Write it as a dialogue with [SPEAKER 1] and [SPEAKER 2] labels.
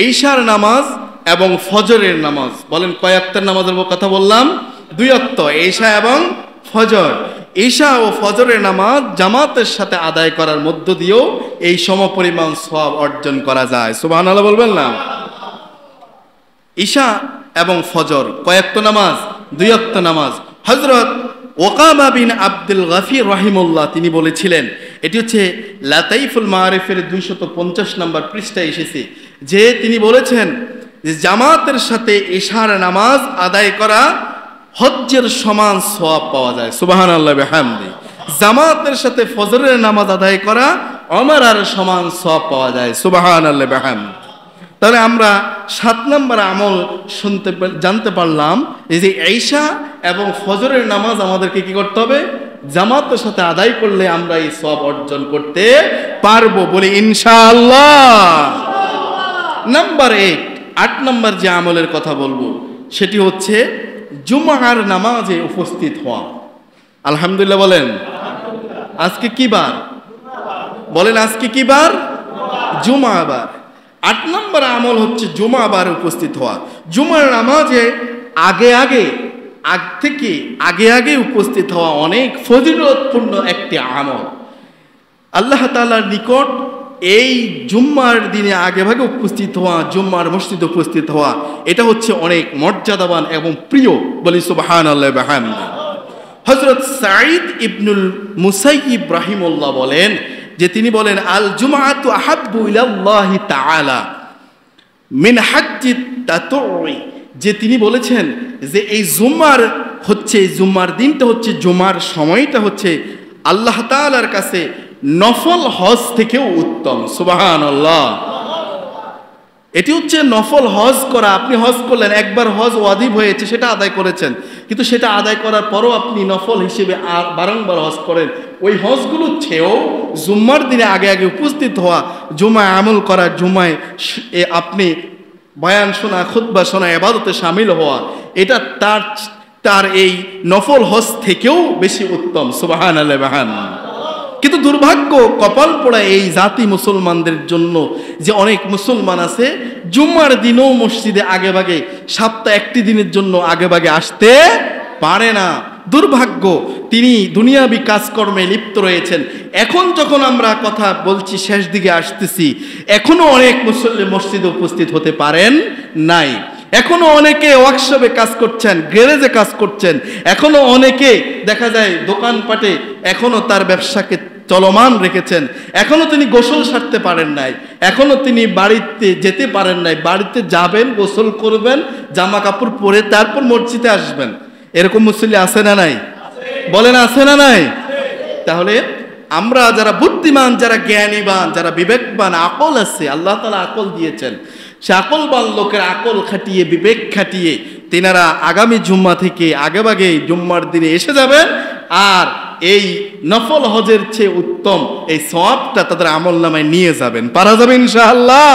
[SPEAKER 1] ঈশার নামাজ এবং ফজরের নামাজ, বলেন কয় ওয়াক্তের নামাজের কথা বললাম? 2 ওয়াক্ত, ঈশা এবং ফজর। ঈশা ও ফজরের নামাজ জামাতের সাথে আদায় করার মধ্য দিয়েও এই সমপরিমাণ সওয়াব অর্জন করা যায়। সুবহানাল্লাহ বলবেন না? ঈশা এবং ফজর কয় ওয়াক্ত নামাজ? 2 ওয়াক্ত নামাজ। হযরত ওকাবা বিন আব্দুল গফির রাহিমাহুল্লাহ তিনি বলেছিলেন, এটি হচ্ছে লাতাইফুল মাআরিফের 250 নম্বর পৃষ্ঠায় এসেছে, যে তিনি বলেছেন যে জামাতের সাথে ঈশার নামাজ আদায় করা হজ্জের সমান সওয়াব পাওয়া যায়। সুবহানাল্লাহ বিহামদি। জামাতের সাথে ফজরের নামাজ আদায় করা ওমরার সমান সওয়াব পাওয়া যায়। সুবহানাল্লাহ বিহামদি। তাহলে আমরা 7 নম্বর আমল জানতে পারলাম যে ঈশা এবং ফজরের নামাজ আমাদেরকে কি করতে হবে? জামাতের সাথে আদায় করলে আমরা এই সওয়াব অর্জন করতে পারবো, বলি ইনশাআল্লাহ। নাম্বার 8 নম্বর যে আমলের কথা বলবো সেটি হচ্ছে জুমার নামাজে উপস্থিত হওয়া। আলহামদুলিল্লাহ বলেন। আজকে কি বার? বলেন আজকে কি বার? জুমাবার। 8 নম্বর আমল হচ্ছে জুমাবার উপস্থিত হওয়া। জুমার নামাজে আগে উপস্থিত হওয়া অনেক ফজিলতপূর্ণ একটি আমল। আল্লাহ তাআলার নিকট এই জুম্মার দিনে আগেভাগে উপস্থিত হওয়া, জুম্মার মসজিদে উপস্থিত হওয়া, এটা হচ্ছে অনেক মর্যাদাবান এবং প্রিয়, বলি সুবহানাল্লাহ ওয়া বিহামদিহি। হযরত সাঈদ ইবনুল মুসাইয়িব রাহিমাহুল্লাহ বলেন যে তিনি বলেন, আল জুমআতু আহাব্বু ইলাল্লাহি তাআলা মিন হাজ্জিত তাতাউই, যে তিনি বলেছেন যে এই জুম্মার দিনটা হচ্ছে, জুমার সময়টা হচ্ছে আল্লাহ তাআলার কাছে নফল হজ থেকেও উত্তম। সুবহানাল্লাহ। এটি হচ্ছে নফল হজ করা। আপনি হজ করলেন, একবার হজ ওয়াজিব হয়েছে, সেটা আদায় করেছেন, কিন্তু সেটা আদায় করার পরও আপনি নফল হিসেবে আর বারংবার হজ করেন। ওই হজগুলোর চেয়েও জুম্মার দিনে আগে উপস্থিত হওয়া, জুমায় আমল করা, জুমায় আপনি বয়ান শোনা, খুতবা শোনা, ইবাদতে শামিল হওয়া, এটা তার এই নফল হজ থেকেও বেশি উত্তম। সুবহানাল্লাহ ওয়া কিন্তু দুর্ভাগ্য, কপাল পোড়া এই জাতি মুসলমানদের জন্য যে অনেক মুসলমান আছে জুম্মার দিনও মসজিদে আগেভাগে, সপ্তাহে একটি দিনের জন্য আগেভাগে আসতে পারে না। দুর্ভাগ্য, তিনি দুনিয়াবি কাজকর্মে লিপ্ত রয়েছেন। এখন যখন আমরা কথা বলছি, শেষ দিকে আসতেছি, এখনো অনেক মুসল্লি মসজিদে উপস্থিত হতে পারেন নাই। এখনো অনেকে ওয়ার্কশপে কাজ করছেন, গ্যারেজে কাজ করছেন, এখনো অনেকে দেখা যায় দোকানপাটে এখনো তার ব্যবসাকে চলমান রেখেছেন, এখনো তিনি গোসল সারতে পারেন নাই, এখনো তিনি বাড়িতে যেতে পারেন নাই। বাড়িতে যাবেন, গোসল করবেন, জামা কাপড় পরে তারপর মসজিদে আসবেন। এরকম মুসল্লি আছে না নাই? বলেন আছে না নাই? তাহলে আমরা যারা বুদ্ধিমান, যারা জ্ঞানীবান, যারা বিবেকবান, আকল আছে, আল্লাহ তাআলা আকল দিয়েছেন, সে আকলবান লোকের আকল খাটিয়ে, বিবেক খাটিয়ে তিনারা আগামী জুম্মা থেকে আগেভাগে জুম্মার দিনে এসে যাবেন, আর এই নফল হজের চেয়ে উত্তম এই সওয়াবটা তাদের আমলনামায় নিয়ে যাবেন। পারা যাবে ইনশাআল্লাহ।